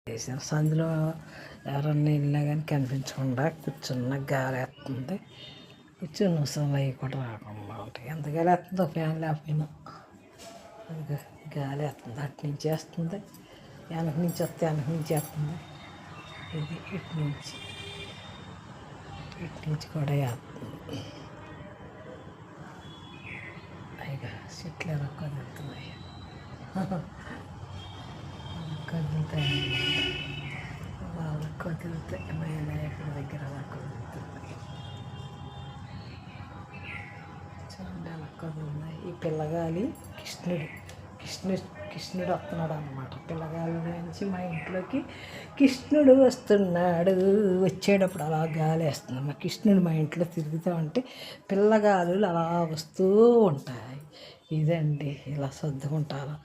వేసాను. సందులో ఎవరన్నా వెళ్ళినా కానీ కనిపించకుండా కూర్చున్న గాలి వేస్తుంది. కూర్చొని ముసలు అవి కూడా రాకుండా ఉంటాయి. ఎంత గాలి వేస్తుందో ఫ్యాన్ లేకపోయినా అది గాలి వేస్తుంది. అటు నుంచి వేస్తుంది, వెనక నుంచి వస్తే వెనక నుంచి వేస్తుంది. ఇది ఇటు నుంచి కూడా వేస్తుంది. అయిగా చెట్లు ఎలా కదులుతున్నాయి, కదులుతాయి, బాగా కదులుతాయి. వినాయకుడి దగ్గర అలా కదులుతున్నాయి. చూడండి ఎలా కదులున్నాయి. ఈ పిల్లగాలి కృష్ణుడు వస్తున్నాడు అన్నమాట. పిల్లగాలి నుంచి మా ఇంట్లోకి కృష్ణుడు వస్తున్నాడు. వచ్చేటప్పుడు అలా గాలి వేస్తుంది. మా కృష్ణుడు మా ఇంట్లో తిరుగుతూ ఉంటే పిల్లగాలులు అలా వస్తూ ఉంటాయి. ఇదండి, ఇలా సర్దుకుంటారు.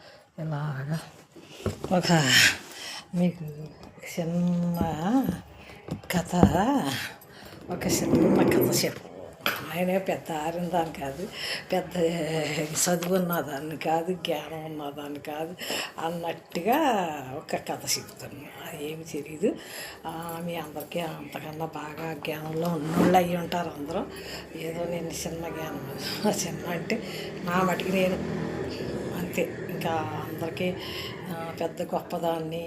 ఇలాగా ఒక మీకు చిన్న కథ చెప్పు. ఆయనే పెద్ద ఆరిందాన్ని కాదు, పెద్ద చదువు ఉన్నదాన్ని కాదు, జ్ఞానం ఉన్నదాన్ని కాదు అన్నట్టుగా ఒక కథ చెప్తాను. అది ఏమి తెలియదు. మీ అందరికీ అంతకన్నా బాగా జ్ఞానంలో ఉన్నోళ్ళు అయ్యి ఉంటారు అందరూ. ఏదో నేను చిన్న జ్ఞానం, చిన్న అంటే నా మటుకు నేను అంతే. ఇంకా అందరికీ పెద్ద గొప్పదాన్ని,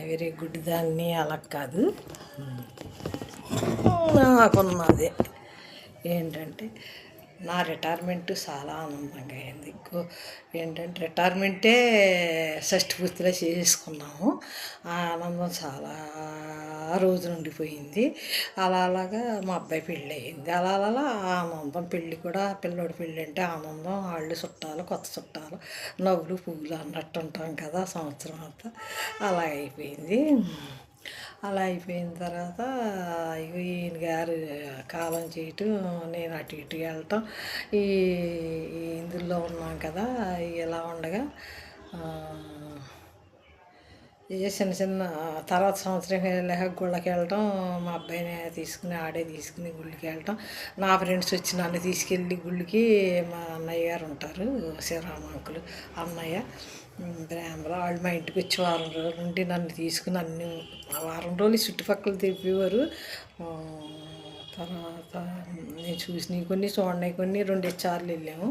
వెరీ గుడ్ దాన్ని అలా కాదు. నాకున్నది ఏంటంటే నా రిటైర్మెంట్ చాలా ఆనందంగా అయింది. ఏంటంటే రిటైర్మెంటే షష్ఠి పూర్తిలో చేసుకున్నాము. ఆ ఆనందం చాలా రోజులు ఉండిపోయింది. అలాగా మా అబ్బాయి పెళ్ళి అయింది. అలా ఆనందం. పెళ్ళి కూడా, పిల్లోడి పెళ్ళి అంటే ఆనందం. వాళ్ళు చుట్టాలు, కొత్త చుట్టాలు, నవ్వులు పువ్వులు అన్నట్టు ఉంటాం కదా సంవత్సరం అంతా. అలా అయిపోయింది. అలా అయిపోయిన తర్వాత ఈయన గారు కాలం చేయటం, నేను అటు ఇటు వెళ్ళటం, ఇందులో ఉన్నాం కదా. ఇలా ఉండగా చిన్న తర్వాత సంవత్సరం వెళ్ళాక గుళ్ళకి వెళ్ళటం, మా అబ్బాయిని తీసుకుని గుళ్ళకి వెళ్ళటం. నా ఫ్రెండ్స్ వచ్చి నన్ను తీసుకెళ్ళి గుళ్ళకి, మా అన్నయ్య గారు ఉంటారు, శ్రీరామ అంకులు అన్నయ్య బ్రాహ్మణ, వాళ్ళు మా ఇంటికి వచ్చి వారం రోజుల నుండి నన్ను తీసుకుని వారం రోజులు చుట్టుపక్కల తిప్పేవారు. తర్వాత నేను చూసి కొన్ని చూడని కొన్ని 2 సార్లు వెళ్ళాము.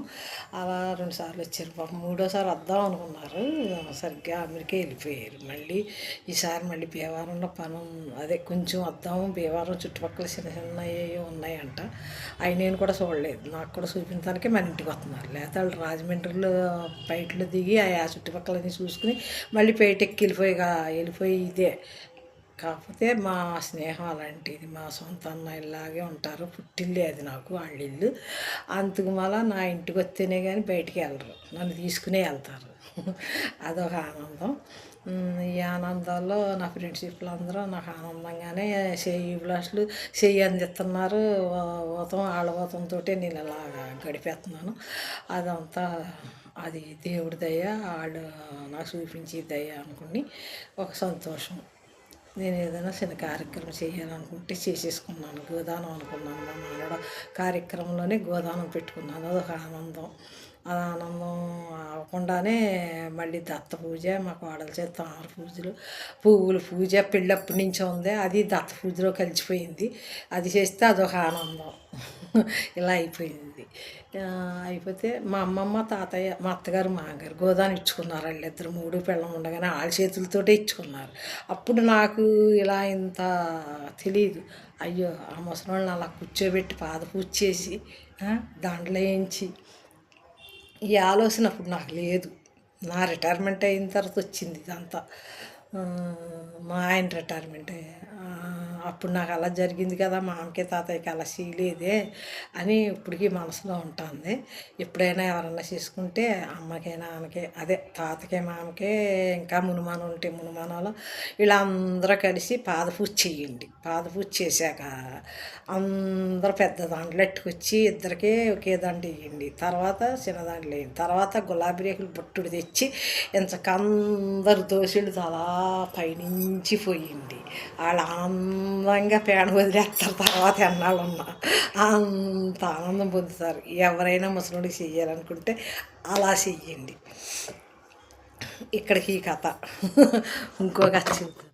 అలా 2 సార్లు వచ్చారు. పాపం 3వసారి వద్దాం అనుకున్నారు, సరిగ్గా అమెరికా వెళ్ళిపోయారు. మళ్ళీ ఈసారి మళ్ళీ భీమవరంలో అదే కొంచెం వద్దాము. భీమవరం చుట్టుపక్కల చిన్న ఉన్నాయంట. అవి నేను కూడా చూడలేదు. నాకు కూడా చూపించడానికే మన ఇంటికి వస్తున్నారు. లేకపోతే వాళ్ళు రాజమండ్రిలో బయటలో దిగి ఆ చుట్టుపక్కలని చూసుకుని మళ్ళీ పేటెక్కి వెళ్ళిపోయి ఇదే. కాకపోతే మా స్నేహం అలాంటిది. మా సొంత అన్నయ్యలాగే ఉంటారు. పుట్టిల్లే అది నాకు, వాళ్ళ ఇల్లు. అందుకు మళ్ళా నా ఇంటికి వస్తేనే కానీ బయటికి వెళ్ళరు, నన్ను తీసుకునే వెళ్తారు. అదొక ఆనందం. ఈ ఆనందాల్లో నా ఫ్రెండ్షిప్లు అందరూ నాకు ఆనందంగానే బ్లాస్టులు అందిస్తున్నారు. వాళ్ళ ఊతంతో నేను ఇలాగా గడిపేస్తున్నాను. అదంతా అది దేవుడి దయ, వాళ్ళు నాకు చూపించే దయ అనుకుని ఒక సంతోషం. నేను ఏదైనా చిన్న కార్యక్రమం చేయాలనుకుంటే చేసేసుకున్నాను. గోదానం అనుకున్నాను. మా నాన్నడ కార్యక్రమంలోనే గోదానం పెట్టుకున్నాను. అదొక ఆనందం. ఆ ఆనందం అవ్వకుండానే మళ్ళీ దత్త పూజ, మా కోడల చేత తామర పువ్వుల పూజ పెళ్ళప్పటి నుంచి ఉంది. అది దత్త పూజలో కలిసిపోయింది. అది చేస్తే అదొక ఆనందం. ఇలా అయిపోయింది. అయిపోతే మా అమ్మమ్మ, తాతయ్య, మా అత్తగారు, మామగారు గోదానం ఇచ్చుకున్నారు. వాళ్ళిద్దరు 3 పిల్లలు ఉండగానే వాళ్ళ చేతులతోటే ఇచ్చుకున్నారు. అప్పుడు నాకు ఇలా ఇంత తెలియదు. అయ్యో, ఆ ముసలోళ్ళని అలా కూర్చోబెట్టి పాద పూజ చేసి దండలు వేయించి, ఈ ఆలోచన అప్పుడు నాకు లేదు. నా రిటైర్మెంట్ అయిన తర్వాత వచ్చింది ఇదంతా. మా ఆయన రిటైర్మెంట్ అప్పుడు నాకు అలా జరిగింది కదా, మా అమ్మకి తాతయ్యకి అలా చేయలేదే అని ఇప్పటికీ మనసులో ఉంటుంది. ఎప్పుడైనా ఎవరన్నా చేసుకుంటే అమ్మకే, నాన్నకే, అదే తాతకే, మామకే, ఇంకా మునుమానం ఉంటే మునుమానాలు వీళ్ళందరూ కలిసి పాదపూజ చేయండి. పాదపూజ చేశాక అందరూ పెద్ద దండలు ఎట్టుకొచ్చి ఇద్దరికే ఒకే దండ వేయండి. తర్వాత చిన్నదండలు వేయండి. తర్వాత గులాబీ రేకులు బొట్టుడు తెచ్చి ఇంతకందరు దోశలు చాలా పైనుంచి పోయింది. వాళ్ళు ఆనందంగా పేడ వదిలేస్తారు. తర్వాత ఎన్నాళ్ళు ఉన్నా అంత ఆనందం పొందుతారు. ఎవరైనా ముసలిడికి చెయ్యాలనుకుంటే అలా చెయ్యండి. ఇక్కడికి ఈ కథ. ఇంకో కథ చెబుతాను.